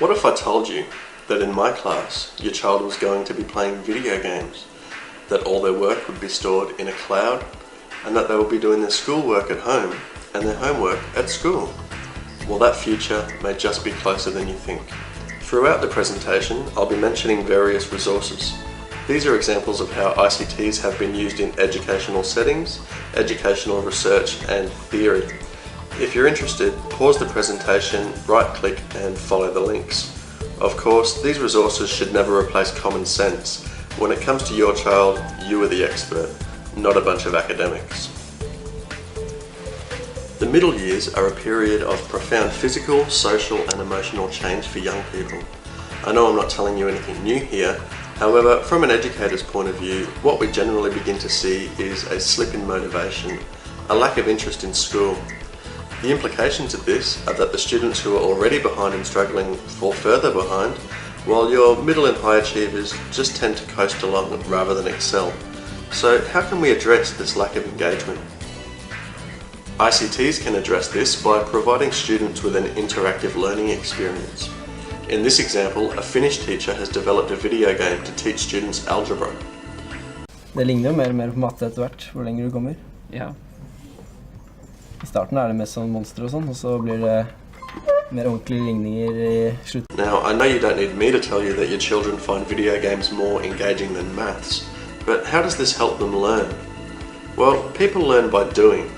What if I told you that in my class your child was going to be playing video games, that all their work would be stored in a cloud, and that they will be doing their schoolwork at home and their homework at school? Well, that future may just be closer than you think. Throughout the presentation, I'll be mentioning various resources. These are examples of how ICTs have been used in educational settings, educational research and theory. If you're interested, pause the presentation, right-click and follow the links. Of course, these resources should never replace common sense. When it comes to your child, you are the expert, not a bunch of academics. The middle years are a period of profound physical, social and emotional change for young people. I know I'm not telling you anything new here, however, from an educator's point of view, what we generally begin to see is a slip in motivation, a lack of interest in school. The implications of this are that the students who are already behind and struggling fall further behind, while your middle and high achievers just tend to coast along rather than excel. So how can we address this lack of engagement? ICTs can address this by providing students with an interactive learning experience. In this example, a Finnish teacher has developed a video game to teach students algebra. Det ligner jo mer og mer på matte etter hvert, hvor lenger du kommer. Ja. I starten er det mest sånn monster og sånn, og så blir det mer ordentlige ligninger I slutten. Now, I know you don't need me to tell you that your children find video games more engaging than maths, but how does this help them learn? Well, people learn by doing.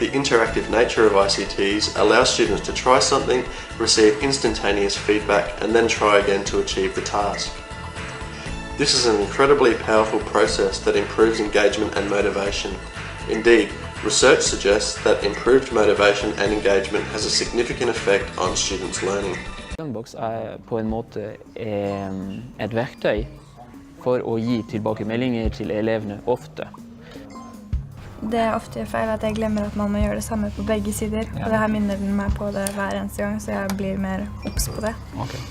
The interactive nature of ICTs allows students to try something, receive instantaneous feedback, and then try again to achieve the task. This is an incredibly powerful process that improves engagement and motivation. Indeed, research suggests that improved motivation and engagement has a significant effect on students' learning. Dragonbox på en måte et verktøy for å gi tilbakemeldinger til elevene ofte. Det ofte gjør feil at jeg glemmer at man må gjøre det samme på begge sider. Ja. Og det her minner den meg på det hver eneste gang, så jeg blir mer obs på det. Okay.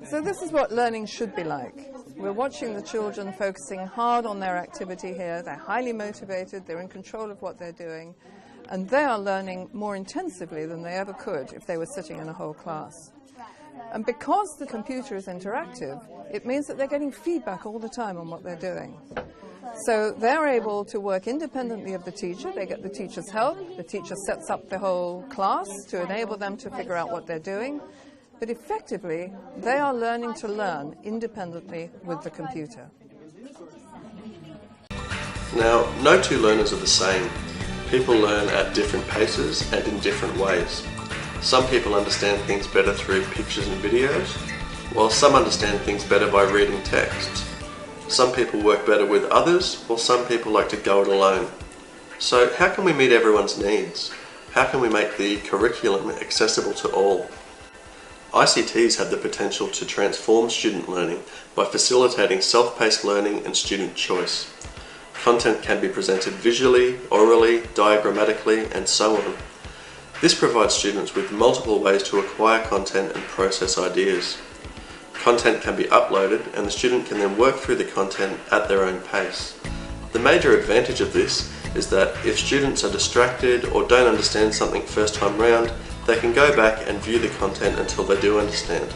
So this is what learning should be like. We're watching the children focusing hard on their activity here. They're highly motivated, they're in control of what they're doing, and they are learning more intensively than they ever could if they were sitting in a whole class. And because the computer is interactive, it means that they're getting feedback all the time on what they're doing. So they're able to work independently of the teacher. They get the teacher's help. The teacher sets up the whole class to enable them to figure out what they're doing. But effectively, they are learning to learn independently with the computer. Now, no two learners are the same. People learn at different paces and in different ways. Some people understand things better through pictures and videos, while some understand things better by reading texts. Some people work better with others, while some people like to go it alone. So how can we meet everyone's needs? How can we make the curriculum accessible to all? ICTs have the potential to transform student learning by facilitating self-paced learning and student choice. Content can be presented visually, orally, diagrammatically, and so on. This provides students with multiple ways to acquire content and process ideas. Content can be uploaded and the student can then work through the content at their own pace. The major advantage of this is that if students are distracted or don't understand something first time round, they can go back and view the content until they do understand.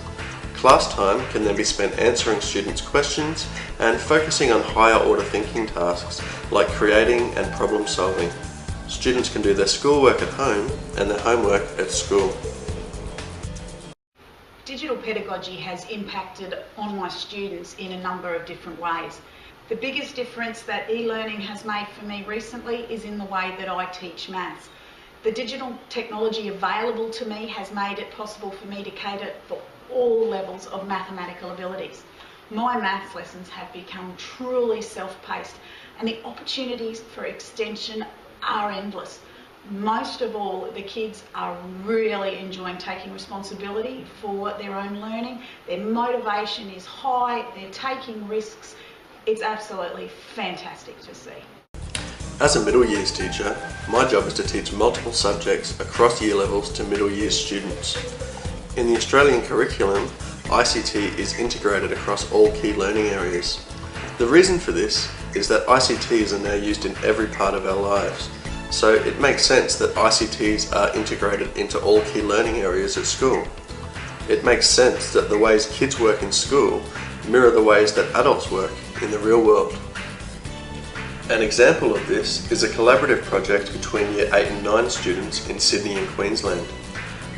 Class time can then be spent answering students' questions and focusing on higher order thinking tasks like creating and problem solving. Students can do their schoolwork at home and their homework at school. Digital pedagogy has impacted on my students in a number of different ways. The biggest difference that e-learning has made for me recently is in the way that I teach maths. The digital technology available to me has made it possible for me to cater for all levels of mathematical abilities. My maths lessons have become truly self-paced and the opportunities for extension are endless. Most of all, the kids are really enjoying taking responsibility for their own learning. Their motivation is high, they're taking risks. It's absolutely fantastic to see. As a middle years teacher, my job is to teach multiple subjects across year levels to middle years students. In the Australian curriculum, ICT is integrated across all key learning areas. The reason for this is that ICTs are now used in every part of our lives, so it makes sense that ICTs are integrated into all key learning areas at school. It makes sense that the ways kids work in school mirror the ways that adults work in the real world. An example of this is a collaborative project between Year 8 and 9 students in Sydney and Queensland.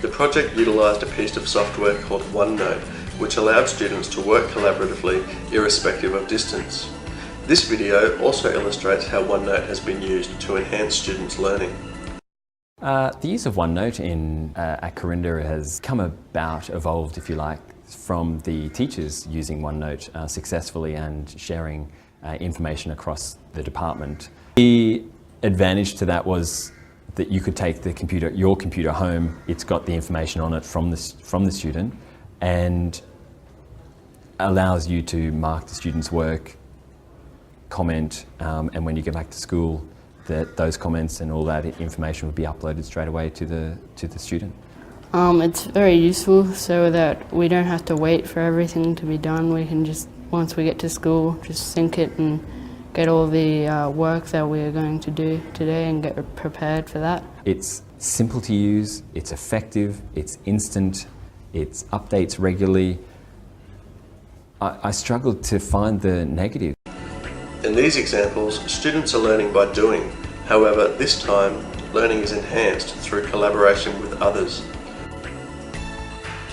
The project utilised a piece of software called OneNote, which allowed students to work collaboratively irrespective of distance. This video also illustrates how OneNote has been used to enhance students' learning. The use of OneNote at Corinda has come about, evolved if you like, from the teachers using OneNote successfully and sharing information across the department. The advantage to that was that you could take your computer home, it's got the information on it from the student, and allows you to mark the student's work, comment, and when you get back to school, those comments and all that information would be uploaded straight away to the student. It's very useful so that we don't have to wait for everything to be done. We can just, once we get to school, just sync it and get all the work that we're going to do today and get prepared for that. It's simple to use, it's effective, it's instant, it updates regularly. I struggled to find the negative. In these examples, students are learning by doing. However, this time, learning is enhanced through collaboration with others.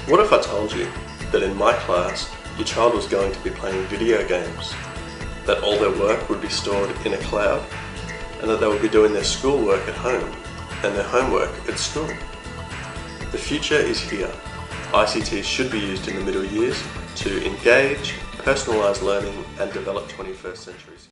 What if I told you that in my class, your child was going to be playing video games, that all their work would be stored in a cloud, and that they would be doing their schoolwork at home and their homework at school? The future is here. ICTs should be used in the middle years to engage, personalise learning and develop 21st century skills.